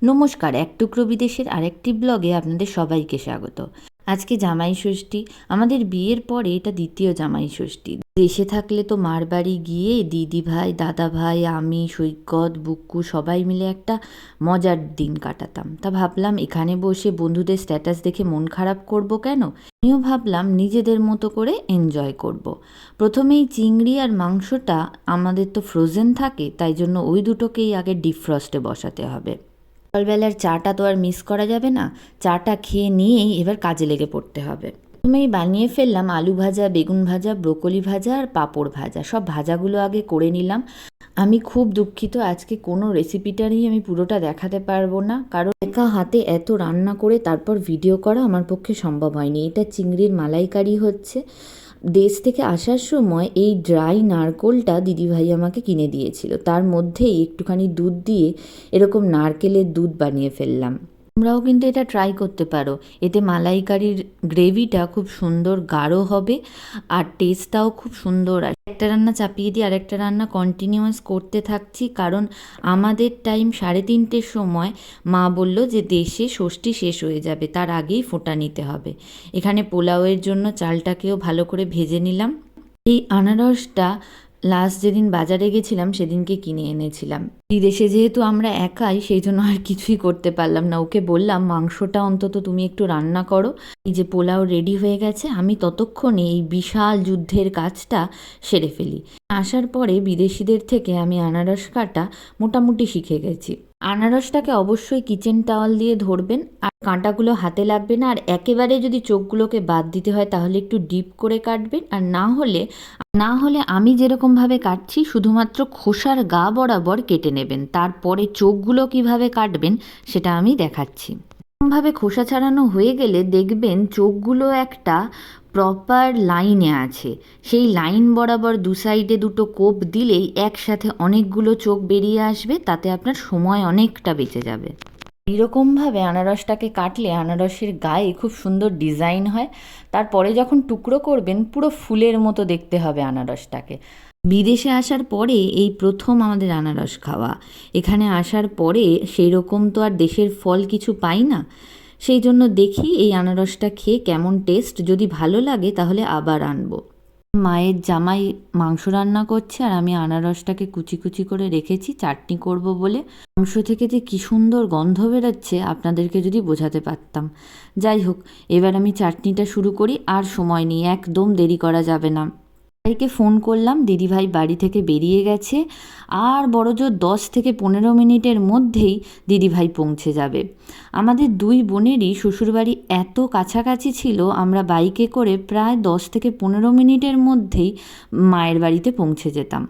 নমস্কার, এক টুকরো বিদেশের আরেকটি ব্লগে আপনাদের সবাইকে স্বাগত। আজকে জামাই ষষ্ঠী। আমাদের বিয়ের পরে এটা দ্বিতীয় জামাই ষষ্ঠী। দেশে থাকলে তো মার বাড়ি গিয়ে দিদি ভাই, দাদা ভাই, আমি, সৈকত, বুক্কু সবাই মিলে একটা মজার দিন কাটাতাম। তা ভাবলাম এখানে বসে বন্ধুদের স্ট্যাটাস দেখে মন খারাপ করব কেন, আমিও ভাবলাম নিজেদের মতো করে এনজয় করব। প্রথমেই চিংড়ি আর মাংসটা আমাদের তো ফ্রোজেন থাকে, তাই জন্য ওই দুটোকেই আগে ডিফ্রস্টে বসাতে হবে। সকালবেলার চাটা তো আর মিস করা যাবে না। চাটা খেয়ে নিয়েই এবার কাজে লেগে পড়তে হবে। প্রথমেই বানিয়ে ফেললাম আলু ভাজা, বেগুন ভাজা, ব্রোকলি ভাজা আর পাঁপড় ভাজা। সব ভাজাগুলো আগে করে নিলাম। আমি খুব দুঃখিত, আজকে কোনো রেসিপিটারই আমি পুরোটা দেখাতে পারবো না, কারণ একা হাতে এত রান্না করে তারপর ভিডিও করা আমার পক্ষে সম্ভব হয়নি। এটা চিংড়ির মালাইকারি হচ্ছে। দেশ থেকে আসার সময় এই ড্রাই নারকোলটা দিদিভাই আমাকে কিনে দিয়েছিল, তার মধ্যেই একটুখানি দুধ দিয়ে এরকম নারকেলের দুধ বানিয়ে ফেললাম। তোমরাও কিন্তু এটা ট্রাই করতে পারো। এতে মালাইকারির গ্রেভিটা খুব সুন্দর গাঢ় হবে আর টেস্টটাও খুব সুন্দর। আর একটা রান্না চাপিয়ে দিয়ে আরেকটা রান্না কন্টিনিউয়াস করতে থাকছি, কারণ আমাদের টাইম 3:30-র সময় মা বলল যে দেশে ষষ্ঠী শেষ হয়ে যাবে, তার আগেই ফোঁটা নিতে হবে। এখানে পোলাওয়ের জন্য চালটাকেও ভালো করে ভেজে নিলাম। এই আনারসটা লাস্ট যেদিন বাজারে গেছিলাম সেদিনকে কিনে এনেছিলাম। বিদেশে যেহেতু আমরা একাই, সেই জন্য আর কিছুই করতে পারলাম না। ওকে বললাম মাংসটা অন্তত তুমি একটু রান্না করো। এই যে পোলাও রেডি হয়ে গেছে, আমি ততক্ষণে এই বিশাল যুদ্ধের কাজটা সেরে ফেলি। আসার পরে বিদেশিদের থেকে আমি আনারস কাটা মোটামুটি শিখে গেছি। আনারসটাকে অবশ্যই কিচেন টাওয়াল দিয়ে ধরবেন, আর কাঁটাগুলো হাতে লাগবে না। আর একেবারে যদি চোখগুলোকে বাদ দিতে হয় তাহলে একটু ডিপ করে কাটবেন, আর না হলে আমি যেরকমভাবে কাটছি শুধুমাত্র খোসার গা বরাবর কেটে নেবেন। তারপরে চোখগুলো কিভাবে কাটবেন সেটা আমি দেখাচ্ছি। এরকমভাবে খোসা ছাড়ানো হয়ে গেলে দেখবেন চোখগুলো একটা প্রপার লাইনে আছে। সেই লাইন বরাবর দু সাইডে দুটো কোপ দিলেই একসাথে অনেকগুলো চোখ বেরিয়ে আসবে, তাতে আপনার সময় অনেকটা বেঁচে যাবে। এইরকমভাবে আনারসটাকে কাটলে আনারসের গায়ে খুব সুন্দর ডিজাইন হয়। তারপরে যখন টুকরো করবেন পুরো ফুলের মতো দেখতে হবে আনারসটাকে। বিদেশে আসার পরে এই প্রথম আমাদের আনারস খাওয়া। এখানে আসার পরে সেই রকম তো আর দেশের ফল কিছু পাই না, সেই জন্য দেখি এই আনারসটা খেয়ে কেমন টেস্ট। যদি ভালো লাগে তাহলে আবার আনবো। মায়ের জামাই মাংস রান্না করছে আর আমি আনারসটাকে কুচি কুচি করে রেখেছি চাটনি করব বলে। মাংস থেকে যে কী সুন্দর গন্ধ বেরোচ্ছে আপনাদেরকে যদি বোঝাতে পারতাম। যাই হোক, এবার আমি চাটনিটা শুরু করি। আর সময় নেই, একদম দেরি করা যাবে না। ভাইকে ফোন করলাম, দিদিভাই বাড়ি থেকে বেরিয়ে গেছে। আর বড়জোর 10 থেকে 15 মিনিটের মধ্যেই দিদিভাই পৌঁছে যাবে। আমাদের দুই বোনেরই শ্বশুরবাড়ি এত কাছাকাছি ছিল, আমরা বাইকে করে প্রায় 10 থেকে 15 মিনিটের মধ্যেই মায়ের বাড়িতে পৌঁছে যেতাম।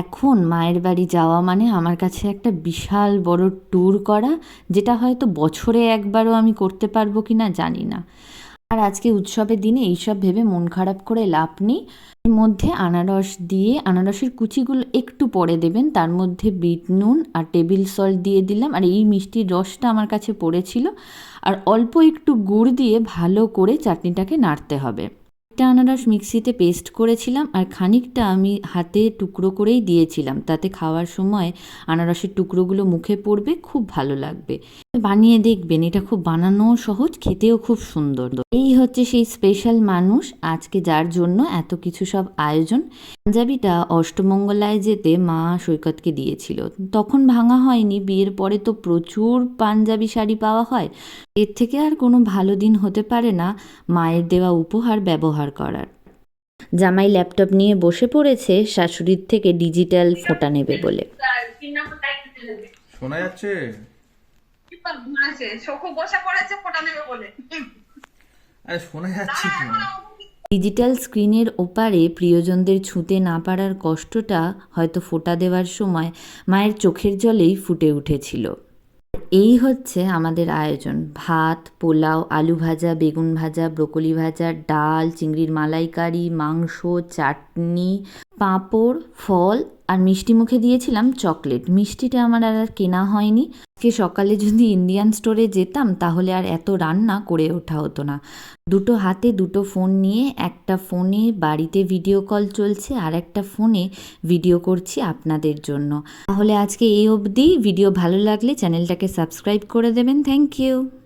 এখন মায়ের বাড়ি যাওয়া মানে আমার কাছে একটা বিশাল বড় ট্যুর করা, যেটা হয়তো বছরে একবারও আমি করতে পারবো কি না জানি না। আর আজকে উৎসবের দিনে এইসব ভেবে মন খারাপ করে লাভ নেই। এর মধ্যে আনারস দিয়ে, আনারসের কুচিগুলো একটু পরে দেবেন, তার মধ্যে বিট নুন আর টেবিল সল্ট দিয়ে দিলাম। আর এই মিষ্টির রসটা আমার কাছে পড়েছিল, আর অল্প একটু গুড় দিয়ে ভালো করে চাটনিটাকে নাড়তে হবে। একটা আনারস মিক্সিতে পেস্ট করেছিলাম আর খানিকটা আমি হাতে টুকরো করেই দিয়েছিলাম, তাতে খাওয়ার সময় আনারসের টুকরোগুলো মুখে পড়বে, খুব ভালো লাগবে। বানিয়ে দেখবেন, এটা খুব বানানোও সহজ, খেতেও খুব সুন্দর। এই হচ্ছে সেই স্পেশাল মানুষ আজকে যার জন্য এত কিছু সব আয়োজন। পাঞ্জাবিটা অষ্টমঙ্গলায় যেতে মা সৈকতকে দিয়েছিল, তখন ভাঙা হয়নি। বিয়ের পরে তো প্রচুর পাঞ্জাবি শাড়ি পাওয়া হয়, এর থেকে আর কোনো ভালো দিন হতে পারে না মায়ের দেওয়া উপহার ব্যবহার করার। জামাই ল্যাপটপ নিয়ে বসে পড়েছে শাশুড়ির থেকে ডিজিটাল ফোঁটা নেবে বলে। শোনা যাচ্ছে? আরে শোনা যাচ্ছে কি? ডিজিটাল স্ক্রিনের ওপারে প্রিয়জনদের ছুঁতে না পারার কষ্টটা হয়তো ফোঁটা দেওয়ার সময় মায়ের চোখের জলেই ফুটে উঠেছিল। এই হচ্ছে আমাদের আয়োজন: ভাত, পোলাও, আলু ভাজা, বেগুন ভাজা, ব্রোকলি ভাজা, ডাল, চিংড়ির মালাইকারি, মাংস, চাটনি, পাঁপড়, ফল আর মিষ্টি মুখে দিয়েছিলাম চকলেট। মিষ্টিটা আমার আর কেনা হয়নি। আজকে সকালে যদি ইন্ডিয়ান স্টোরে যেতাম তাহলে আর এত রান্না করে ওঠা হতো না। দুটো হাতে দুটো ফোন নিয়ে, একটা ফোনে বাড়িতে ভিডিও কল চলছে আর একটা ফোনে ভিডিও করছি আপনাদের জন্য। তাহলে আজকে এই অবধি। ভিডিও ভালো লাগলে চ্যানেলটাকে সাবস্ক্রাইব করে দেবেন। Thank you.